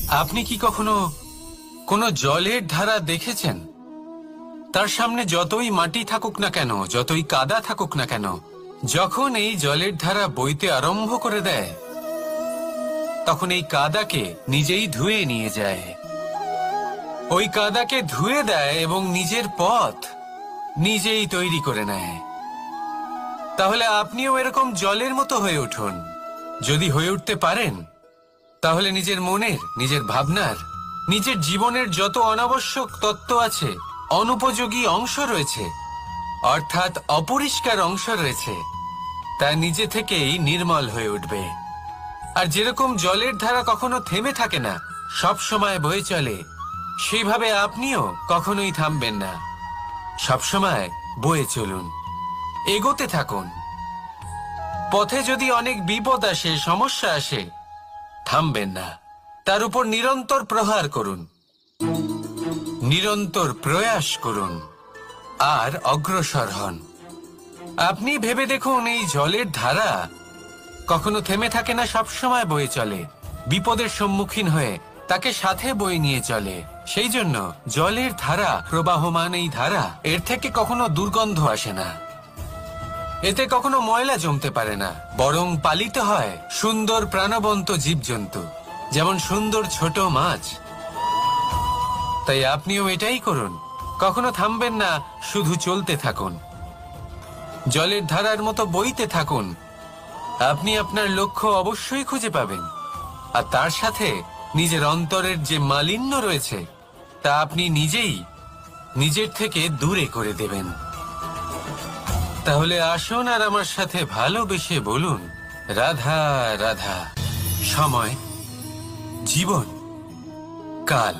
আপনি কি কখনো কোনো জলের ধারা দেখেছেন? তার সামনে যতই মাটি থাকুক না কেন, যতই কাদা থাকুক না কেন, যখন এই জলের ধারা বইতে আরম্ভ করে দেয়, তখন এই কাদাকে নিজেই ধুয়ে নিয়ে যায়। ওই কাদাকে ধুয়ে দেয় এবং নিজের পথ নিজেই তৈরি করে নেয়। তাহলে আপনিও এরকম জলের মতো হয়ে উঠুন। যদি হয়ে উঠতে পারেন, তাহলে নিজের মনের, নিজের ভাবনার, নিজের জীবনের যত অনাবশ্যক তত্ত্ব আছে, অনুপযোগী অংশ রয়েছে, অর্থাৎ অপরিষ্কার অংশ রয়েছে, তা নিজে থেকেই নির্মল হয়ে উঠবে। আর যেরকম জলের ধারা কখনো থেমে থাকে না, সব সময় বয়ে চলে, সেইভাবে আপনিও কখনোই থামবেন না। সবসময় বয়ে চলুন, এগোতে থাকুন। পথে যদি অনেক বিপদ আসে, সমস্যা আসে, থামবেন না, তার উপর নিরন্তর প্রহার করুন, নিরন্তর প্রয়াস করুন আর অগ্রসর হন। আপনি ভেবে দেখুন, এই জলের ধারা কখনো থেমে থাকে না, সবসময় বয়ে চলে, বিপদের সম্মুখীন হয়ে তাকে সাথে বয়ে নিয়ে চলে। সেই জন্য জলের ধারা, প্রবাহমান এই ধারা, এর থেকে কখনো দুর্গন্ধ আসে না, এতে কখনো ময়লা জমতে পারে না, বরং পালিত হয় সুন্দর প্রাণবন্ত জীবজন্তু, যেমন সুন্দর ছোট মাছ। তাই আপনিও এটাই করুন, কখনো থামবেন না, শুধু চলতে থাকুন, জলের ধারার মতো বইতে থাকুন। আপনি আপনার লক্ষ্য অবশ্যই খুঁজে পাবেন, আর তার সাথে নিজের অন্তরের যে মালিন্য রয়েছে, তা আপনি নিজেই নিজের থেকে দূরে করে দেবেন। তাহলে আসুন আর আমার সাথে ভালোবেসে বলুন, রাধা রাধা। সময়, জীবন, কাল।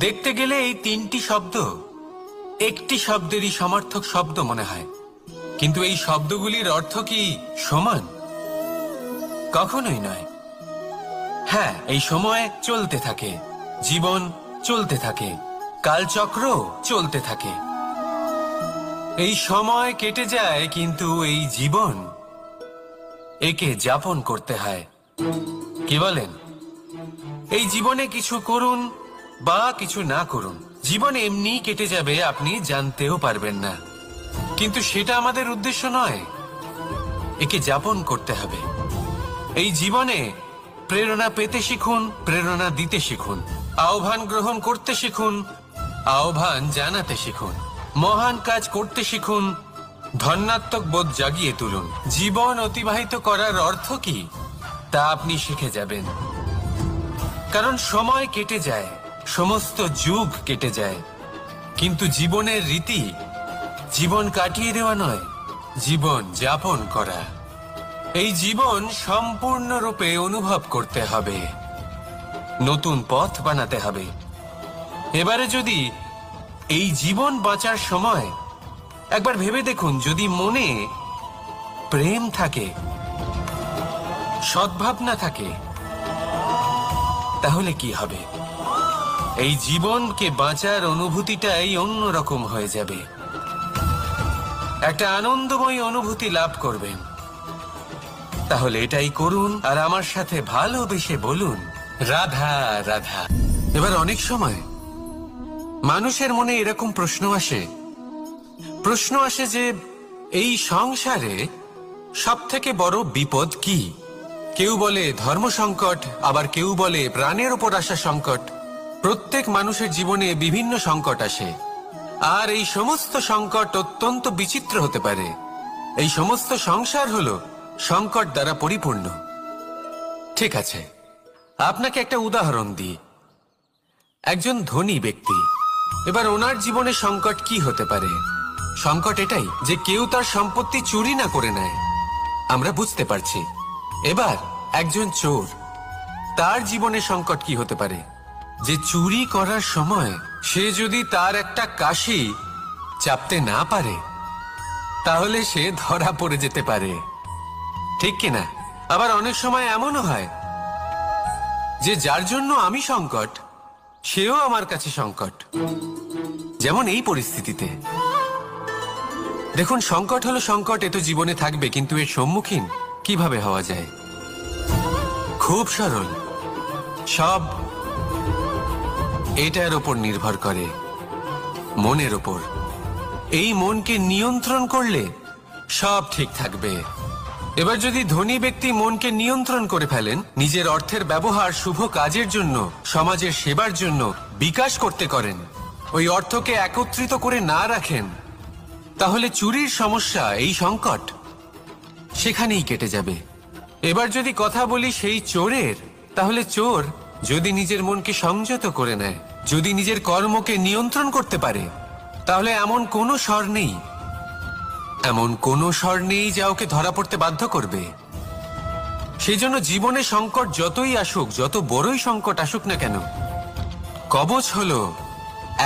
দেখতে গেলে এই তিনটি শব্দ একটি শব্দেরই সমার্থক শব্দ মনে হয়, কিন্তু এই শব্দগুলির অর্থ কি সমান? কখনোই নয়। হ্যাঁ, এই সময় চলতে থাকে, জীবন চলতে থাকে, কালচক্র চলতে থাকে। এই সময় কেটে যায়, কিন্তু এই জীবন, একে যাপন করতে হয়। কি বলেন? এই জীবনে কিছু করুন বা কিছু না করুন, জীবন এমনি কেটে যাবে, আপনি জানতেও পারবেন না। কিন্তু সেটা আমাদের উদ্দেশ্য নয়, একে যাপন করতে হবে। এই জীবনে প্রেরণা পেতে শিখুন, প্রেরণা দিতে শিখুন, আহ্বান গ্রহণ করতে শিখুন, আহ্বান জানাতে শিখুন, মহান কাজ করতে শিখুন, ধন্যাত্মক বোধ জাগিয়ে তুলুন। জীবন অতিবাহিত করার অর্থ কি, তা আপনি শিখে যাবেন। কারণ সময় কেটে যায়, সমস্ত যুগ কেটে যায়, কিন্তু জীবনের রীতি জীবন কাটিয়ে দেওয়া নয়, জীবন যাপন করা। এই জীবন সম্পূর্ণরূপে অনুভব করতে হবে, নতুন পথ বানাতে হবে। এবারে যদি এই জীবন বাঁচার সময় একবার ভেবে দেখুন, যদি মনে প্রেম থাকে, সদ্ভাবনা থাকে, তাহলে কি হবে? এই জীবনকে বাঁচার অনুভূতিটাই অন্যরকম হয়ে যাবে, একটা আনন্দময় অনুভূতি লাভ করবেন। তাহলে এটাই করুন আর আমার সাথে ভালোবেসে বলুন, রাধা রাধা। এবার অনেক সময় মানুষের মনে এরকম প্রশ্ন আসে যে এই সংসারে সব থেকে বড় বিপদ কি? কেউ বলে ধর্ম সংকট, আবার কেউ বলে প্রাণের উপর আসা সংকট। প্রত্যেক মানুষের জীবনে বিভিন্ন সংকট আসে, আর এই সমস্ত সংকট অত্যন্ত বিচিত্র হতে পারে। এই সমস্ত সংসার হলো সংকট দ্বারা পরিপূর্ণ। ঠিক আছে, আপনাকে একটা উদাহরণ দিই। একজন ধনী ব্যক্তি, এবার ওনার জীবনে সংকট কি হতে পারে? সংকট এটাই যে কেউ তার সম্পত্তি চুরি না করে নেয়, আমরা বুঝতে পারছি। এবার একজন চোর, তার জীবনে সংকট কি হতে পারে? যে চুরি করার সময় সে যদি তার একটা কাশি চাপতে না পারে, তাহলে সে ধরা পড়ে যেতে পারে, ঠিক কিনা? আবার অনেক সময় এমনও হয় যে যার জন্য আমি সংকট, সেও আমার কাছে সংকট। যেমন এই পরিস্থিতিতে দেখুন, সংকট হলো সংকট, এ তো জীবনে থাকবে, কিন্তু এর সম্মুখীন কিভাবে হওয়া যায়? খুব সরল। সব এটার ওপর নির্ভর করে, মনের ওপর। এই মনকে নিয়ন্ত্রণ করলে সব ঠিক থাকবে। এবার যদি ধনী ব্যক্তি মনকে নিয়ন্ত্রণ করে ফেলেন, নিজের অর্থের ব্যবহার শুভ কাজের জন্য, সমাজের সেবার জন্য বিকাশ করতে করেন, ওই অর্থকে একত্রিত করে না রাখেন, তাহলে চুরির সমস্যা, এই সংকট সেখানেই কেটে যাবে। এবার যদি কথা বলি সেই চোরের, তাহলে চোর যদি নিজের মনকে সংযত করে নেয়, যদি নিজের কর্মকে নিয়ন্ত্রণ করতে পারে, তাহলে এমন কোনো স্বর নেই, এমন কোনো স্বর নেই যা ওকে ধরা পড়তে বাধ্য করবে। সেই জন্য জীবনে সংকট যতই আসুক, যত বড়ই সংকট আসুক না কেন, কবচ হলো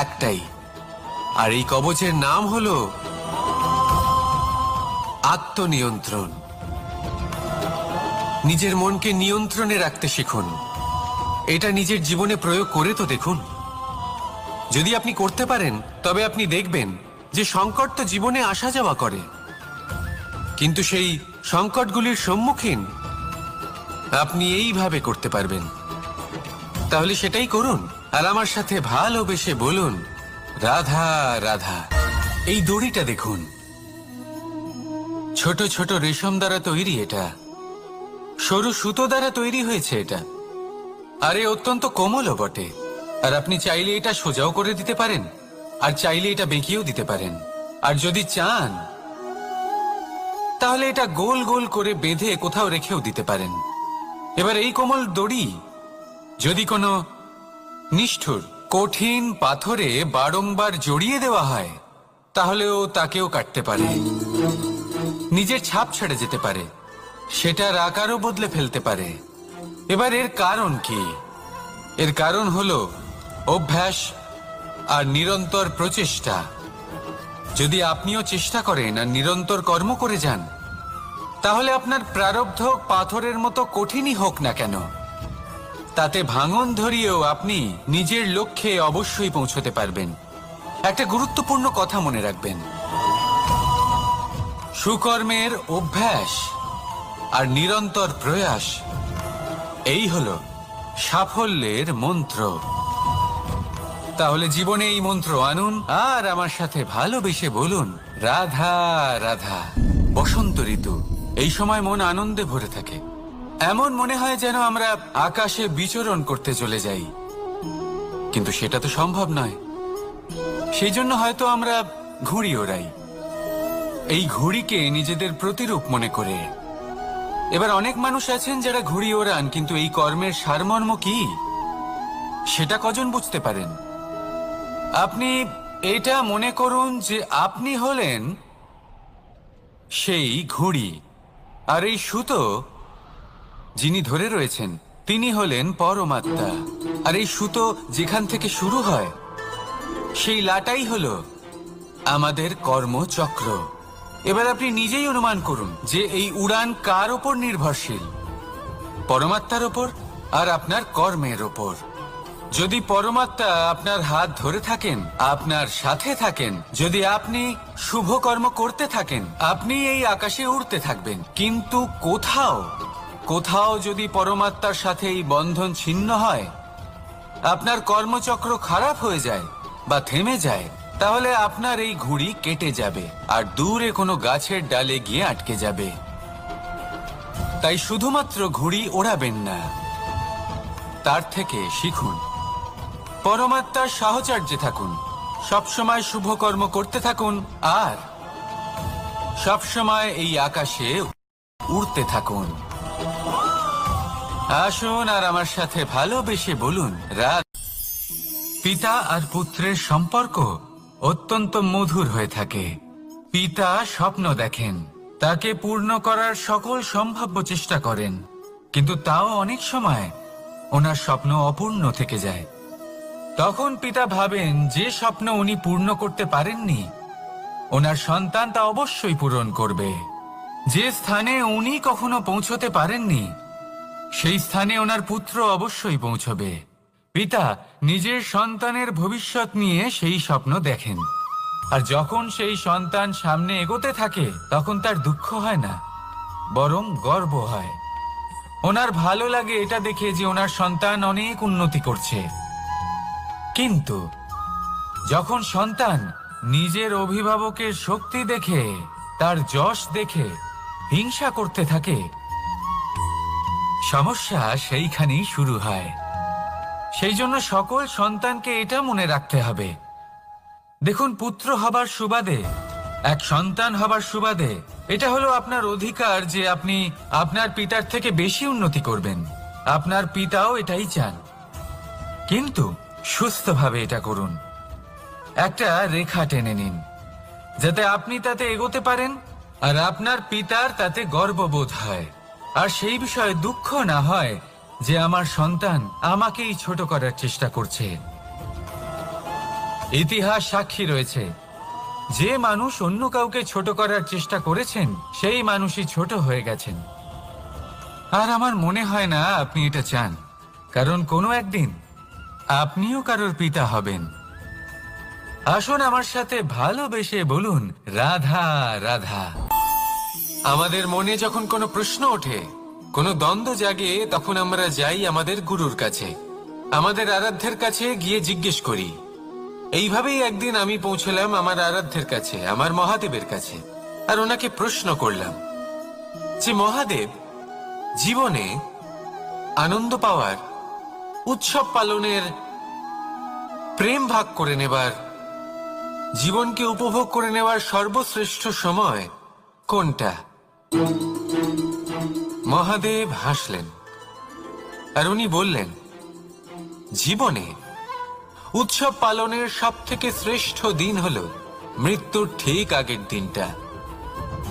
একটাই, আর এই কবচের নাম হলো আত্মনিয়ন্ত্রণ। নিজের মনকে নিয়ন্ত্রণে রাখতে শিখুন। এটা নিজের জীবনে প্রয়োগ করে তো দেখুন। যদি আপনি করতে পারেন, তবে আপনি দেখবেন যে সংকট তো জীবনে আসা যাওয়া করে, কিন্তু সেই সংকটগুলির সম্মুখীন আপনি এইভাবে করতে পারবেন। তাহলে সেটাই করুন, আর আমার সাথে ভালোবেসে বলুন, রাধা রাধা। এই দড়িটা দেখুন, ছোট ছোট রেশম দ্বারা তৈরি, এটা সরু সুতো দ্বারা তৈরি হয়েছে এটা, আর এ অত্যন্ত কোমলও বটে। আর আপনি চাইলে এটা সোজাও করে দিতে পারেন, আর চাইলে এটা বেঁকিয়েও দিতে পারেন, আর যদি চান তাহলে এটা গোল গোল করে বেঁধে কোথাও রেখেও দিতে পারেন। এবার এই কোমল দড়ি যদি কোনো নিষ্ঠুর কঠিন পাথরে বারংবার জড়িয়ে দেওয়া হয়, তাহলেও তাকেও কাটতে পারে, নিজের ছাপ ছেড়ে যেতে পারে, সেটার আকারও বদলে ফেলতে পারে। এবার এর কারণ কি? এর কারণ হলো অভ্যাস আর নিরন্তর প্রচেষ্টা। যদি আপনিও চেষ্টা করেন আর নিরন্তর কর্ম করে যান, তাহলে আপনার প্রারব্ধ পাথরের মতো কঠিনই হোক না কেন, তাতে ভাঙন ধরিয়েও আপনি নিজের লক্ষ্যে অবশ্যই পৌঁছতে পারবেন। একটা গুরুত্বপূর্ণ কথা মনে রাখবেন, সুকর্মের অভ্যাস আর নিরন্তর প্রয়াস, এই হলো সাফল্যের মন্ত্র। তাহলে জীবনে এই মন্ত্র আনুন, আর আমার সাথে ভালোবেসে বলুন, রাধা রাধা। বসন্ত ঋতু, এই সময় মন আনন্দে ভরে থাকে। এমন মনে হয় যেন আমরা আকাশে বিচরণ করতে চলে যাই, কিন্তু সেটা তো সম্ভব নয়। সেই জন্য হয়তো আমরা ঘুড়ি ওড়াই, এই ঘুড়িকে নিজেদের প্রতিরূপ মনে করে। এবার অনেক মানুষ আছেন যারা ঘুড়ি ওড়ান, কিন্তু এই কর্মের সারমর্ম কি সেটা কজন বুঝতে পারেন? আপনি এটা মনে করুন যে আপনি হলেন সেই ঘুড়ি, আর এই সুতো যিনি ধরে রয়েছেন তিনি হলেন পরমাত্মা। আর এই সুতো যেখান থেকে শুরু হয়, সেই লাটাই হলো আমাদের কর্মচক্র। এবার আপনি নিজেই অনুমান করুন যে এই উড়ান কার ওপর নির্ভরশীল, পরমাত্মার ওপর আর আপনার কর্মের ওপর। যদি পরমাত্মা আপনার হাত ধরে থাকেন, আপনার সাথে থাকেন, যদি আপনি শুভ কর্ম করতে থাকেন, আপনি এই আকাশে উড়তে থাকবেন। কিন্তু কোথাও কোথাও যদি পরমাত্মার সাথে এই বন্ধন ছিন্ন হয়, আপনার কর্মচক্র খারাপ হয়ে যায় বা থেমে যায়, তাহলে আপনার এই ঘুড়ি কেটে যাবে আর দূরে কোনো গাছের ডালে গিয়ে আটকে যাবে। তাই শুধুমাত্র ঘুড়ি ওড়াবেন না, তার থেকে শিখুন, পরমাত্মার সাহচর্যে থাকুন, সবসময় শুভ কর্ম করতে থাকুন, আর সবসময় এই আকাশে উড়তে থাকুন। আসুন আর আমার সাথে ভালোবেসে বলুন, রাত। পিতা আর পুত্রের সম্পর্ক অত্যন্ত মধুর হয়ে থাকে। পিতা স্বপ্ন দেখেন, তাকে পূর্ণ করার সকল সম্ভাব্য চেষ্টা করেন, কিন্তু তাও অনেক সময় ওনার স্বপ্ন অপূর্ণ থেকে যায়। তখন পিতা ভাবেন যে স্বপ্ন উনি পূর্ণ করতে পারেননি, ওনার সন্তান তা অবশ্যই পূরণ করবে। যে স্থানে উনি কখনো পৌঁছতে পারেননি, সেই স্থানে ওনার পুত্র অবশ্যই পৌঁছবে। পিতা নিজের সন্তানের ভবিষ্যৎ নিয়ে সেই স্বপ্ন দেখেন, আর যখন সেই সন্তান সামনে এগোতে থাকে, তখন তার দুঃখ হয় না, বরং গর্ব হয়। ওনার ভালো লাগে এটা দেখে যে ওনার সন্তান অনেক উন্নতি করছে। কিন্তু যখন সন্তান নিজের অভিভাবকের শক্তি দেখে, তার যশ দেখে হিংসা করতে থাকে, সমস্যা সেইখানেই শুরু হয়। সেই জন্য সকল সন্তানকে এটা মনে রাখতে হবে, দেখুন, পুত্র হবার সুবাদে, এক সন্তান হবার সুবাদে এটা হলো আপনার অধিকার যে আপনি আপনার পিতার থেকে বেশি উন্নতি করবেন। আপনার পিতাও এটাই চান, কিন্তু সুস্থভাবে এটা করুন। একটা রেখা টেনে নিন যাতে আপনি তাতে এগোতে পারেন আর আপনার পিতার তাতে গর্ববোধ হয়, আর সেই বিষয়ে দুঃখ না হয় যে আমার সন্তান আমাকেই ছোট করার চেষ্টা করছে। ইতিহাস সাক্ষী রয়েছে, যে মানুষ অন্য কাউকে ছোট করার চেষ্টা করেছেন সেই মানুষই ছোট হয়ে গেছেন। আর আমার মনে হয় না আপনি এটা চান, কারণ কোনো একদিন আপনিও কারোর পিতা হবেন। আসুন আমার সাথে ভালোবেসে বলুন, রাধা রাধা। আমাদের মনে যখন কোনো প্রশ্ন ওঠে, কোনো দ্বন্দ্ব জাগে, তখন আমরা যাই আমাদের গুরুর কাছে, আমাদের আরাধ্যের কাছে গিয়ে জিজ্ঞেস করি। এইভাবেই একদিন আমি পৌঁছলাম আমার আরাধ্যের কাছে, আমার মহাদেবের কাছে, আর ওনাকে প্রশ্ন করলাম যে মহাদেব, জীবনে আনন্দ পাওয়ার, উৎসব পালনের, প্রেম ভাগ করে নেবার, জীবনকে উপভোগ করে নেওয়ার সর্বশ্রেষ্ঠ সময় কোনটা? মহাদেব হাসলেন আর উনি বললেন, জীবনে উৎসব পালনের সব থেকে শ্রেষ্ঠ দিন হলো মৃত্যুর ঠিক আগের দিনটা।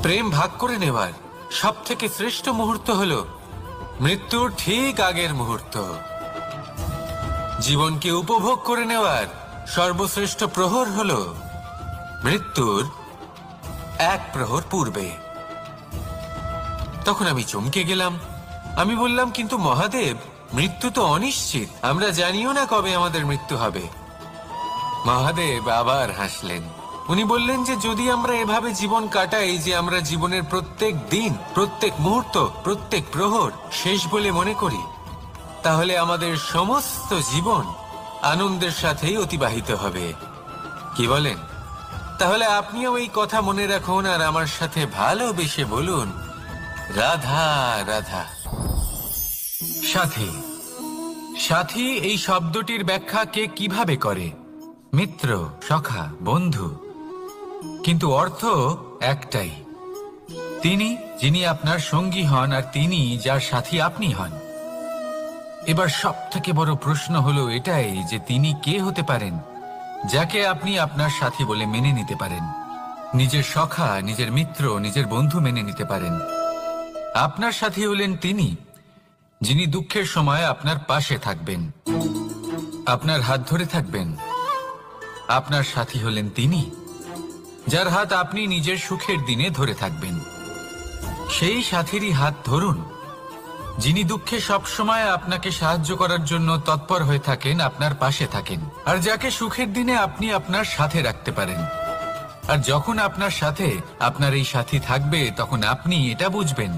প্রেম ভাগ করে নেওয়ার সব থেকে শ্রেষ্ঠ মুহূর্ত হলো মৃত্যুর ঠিক আগের মুহূর্ত। জীবনকে উপভোগ করে নেওয়ার সর্বশ্রেষ্ঠ প্রহর হলো মৃত্যুর এক প্রহর পূর্বে। তখন আমি চমকে গেলাম। আমি বললাম, কিন্তু মহাদেব, মৃত্যু তো অনিশ্চিত, আমরা জানিও না কবে আমাদের মৃত্যু হবে। মহাদেব আবার হাসলেন। উনি বললেন যে যদি আমরা এভাবে জীবন কাটাই যে আমরা জীবনের প্রত্যেক দিন, প্রত্যেক মুহূর্ত, প্রত্যেক প্রহর শেষ বলে মনে করি, তাহলে আমাদের সমস্ত জীবন আনন্দের সাথেই অতিবাহিত হবে। কি বলেন? তাহলে আপনিও এই কথা মনে রাখুন আর আমার সাথে ভালোবেসে বলুন, রাধা রাধা। সাথী। সাথী এই শব্দটির ব্যাখ্যা কে কিভাবে করে? মিত্র, সখা, বন্ধু, কিন্তু অর্থ একটাই। তিনি যিনি আপনার সঙ্গী হন আর তিনি যার সাথী আপনি হন। এবার সব থেকে বড় প্রশ্ন হলো এটাই যে তিনি কে হতে পারেন যাকে আপনি আপনার সাথী বলে মেনে নিতে পারেন, নিজের সখা, নিজের মিত্র, নিজের বন্ধু মেনে নিতে পারেন। আপনার সাথী হলেন তিনি যিনি দুঃখের সময় আপনার পাশে থাকবেন, আপনার হাত ধরে থাকবেন। আপনার সাথী হলেন তিনি যার হাত আপনি নিজের সুখের দিনে ধরে থাকবেন। সেই সাথীরই হাত ধরুন যিনি দুঃখে সবসময় আপনাকে সাহায্য করার জন্য তৎপর হয়ে থাকেন, আপনার পাশে থাকেন, আর যাকে সুখের দিনে আপনি আপনার সাথে রাখতে পারেন। আর যখন আপনার সাথে আপনার এই সাথী থাকবে, তখন আপনি এটা বুঝবেন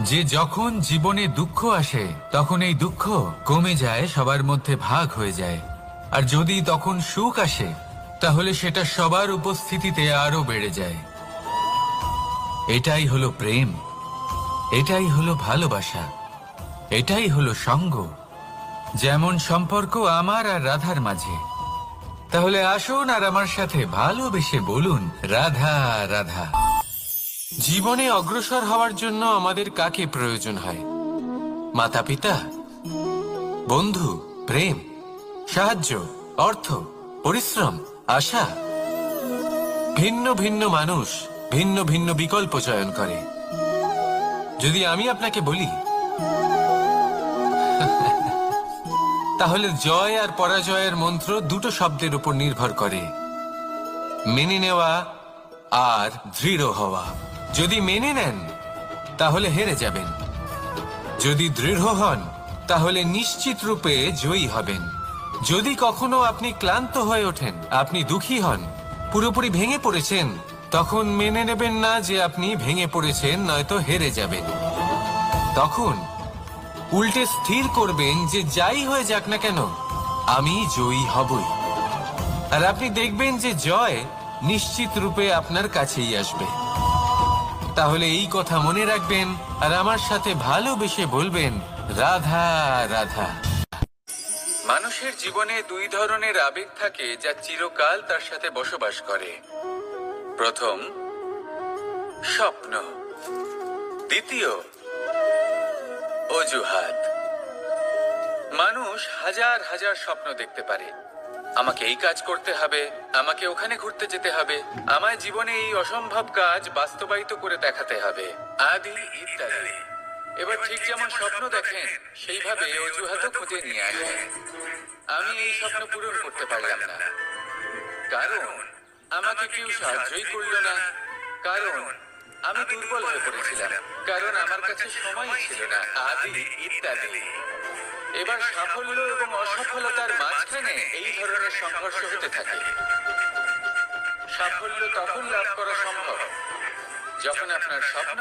যে যখন জীবনে দুঃখ আসে তখন এই দুঃখ কমে যায়, সবার মধ্যে ভাগ হয়ে যায়। আর যদি তখন সুখ আসে তাহলে সেটা সবার উপস্থিতিতে আরো বেড়ে যায়। এটাই হলো প্রেম, এটাই হলো ভালোবাসা, এটাই হলো সঙ্গ। যেমন সম্পর্ক আমার আর রাধার মাঝে। তাহলে আসুন আর আমার সাথে ভালোবেসে বলুন, রাধা রাধা। জীবনে অগ্রসর হওয়ার জন্য আমাদের কাকে প্রয়োজন হয়? মাতা পিতা, বন্ধু, প্রেম, সাহায্য, অর্থ, পরিশ্রম, আশা। ভিন্ন ভিন্ন মানুষ ভিন্ন ভিন্ন বিকল্প চয়ন করে। যদি আমি আপনাকে বলি তাহলে জয় আর পরাজয়ের মন্ত্র দুটো শব্দের উপর নির্ভর করে, মেনে নেওয়া আর দৃঢ় হওয়া। যদি মেনে নেন তাহলে হেরে যাবেন, যদি দৃঢ় হন তাহলে নিশ্চিত রূপে জয়ী হবেন। যদি কখনো আপনি ক্লান্ত হয়ে ওঠেন, আপনি দুঃখী হন, পুরোপুরি ভেঙে পড়েছেন, তখন মেনে নেবেন না যে আপনি ভেঙে পড়েছেন, নয়তো হেরে যাবেন। তখন উল্টে স্থির করবেন যে যাই হয়ে যাক না কেন আমি জয়ী হবই। আর আপনি দেখবেন যে জয় নিশ্চিত রূপে আপনার কাছেই আসবে। তাহলে এই কথা মনে রাখবেন আর আমার সাথে ভালোবেসে বলবেন, রাধা রাধা। মানুষের জীবনে দুই ধরনের আবেগ থাকে যা চিরকাল তার সাথে বসবাস করে। প্রথম, স্বপ্ন। দ্বিতীয়, অজুহাত। মানুষ হাজার হাজার স্বপ্ন দেখতে পারে। আমাকে এই কাজ করতে হবে, আমাকে ওখানে ঘুরতে যেতে হবে, আমায় জীবনে এই অসম্ভব কাজ বাস্তবায়িত করে দেখাতে হবে, আদি ইত্যাদি। এবার ঠিক যেমন স্বপ্ন দেখেন সেইভাবে অজুহাতও খুঁজে নিয়ে আসেন। আমি এই স্বপ্ন পূরণ করতে পারলাম না, কারণ আমাকে কেউ সাহায্যই করলো না, কারণ আমি দুর্বল হয়ে পড়েছিলাম, কারণ আমার কাছে সময় ছিল না, আদি ইত্যাদি। এবার সাফল্য এবং অসফলতার মাঝখানে এই ধরনের সংঘর্ষ হতে থাকে। সাফল্য তখন লাভ করা সম্ভব যখন আপনার স্বপ্ন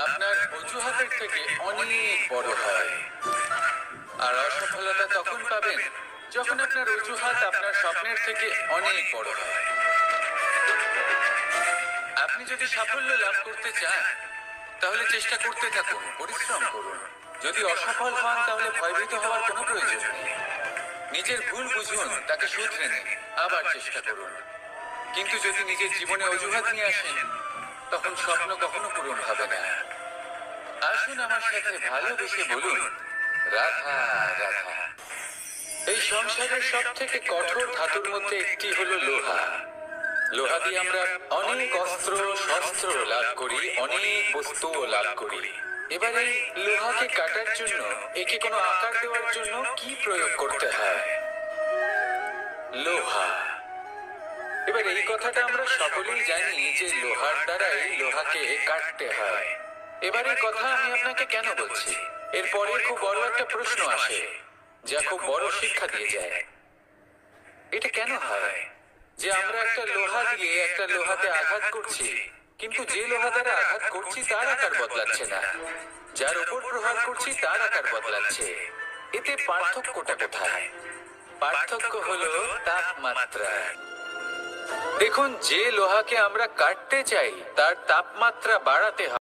আপনার অজুহাতের থেকে অনেক বড় হয়। আর অসফলতা তখন পাবেন যখন আপনার অজুহাত আপনার স্বপ্নের থেকে অনেক বড় হয়। আপনি যদি সাফল্য লাভ করতে চান তাহলে চেষ্টা করতে থাকুন, পরিশ্রম করুন। যদি অসফল হন তাহলে ভয়ভীত হওয়ার কোনো প্রয়োজন নেই। নিজের ভুল বুঝুন, তাকে শুধরে নিন, আবার চেষ্টা করুন। কিন্তু যদি নিজের জীবনে অজুহাত নিয়ে আসেন তখন স্বপ্ন কখনো পূরণ হবে না। আসুন আমার সাথে ভালোবেসে বলুন, রাধা রাধা। এই সংসারের সব থেকে কঠোর ধাতুর মধ্যে একটি হলো লোহা। লোহা দিয়ে আমরা অনেক অস্ত্র শস্ত্র লাভ করি, অনেক বস্তুও লাভ করি। এবার এই লোহাকে কাটার জন্য, একে কোনো আকার দেওয়ার জন্য কি প্রয়োগ করতে হয়? লোহা। এবার এই কথাটা আমরা সকলেই জানি যে লোহার দ্বারাই লোহাকে কাটতে হয়। এবার এই কথা আমি আপনাকে কেন বলছি? এরপরে খুব বড় একটা প্রশ্ন আসে যা খুব বড় শিক্ষা দিয়ে যায়। এটা কেন হয় যে আমরা একটা লোহা দিয়ে একটা লোহাতে আঘাত করছি, কিন্তু যে লোহা দ্বারা আঘাত করছি তার আকার বদলাচ্ছে না, যার উপর প্রহার করছি তার আকার বদলাচ্ছে? এতে পার্থক্যটা কোথায়? পার্থক্য হলো তাপমাত্রা। দেখুন, যে লোহাকে আমরা কাটতে চাই তার তাপমাত্রা বাড়াতে হয়।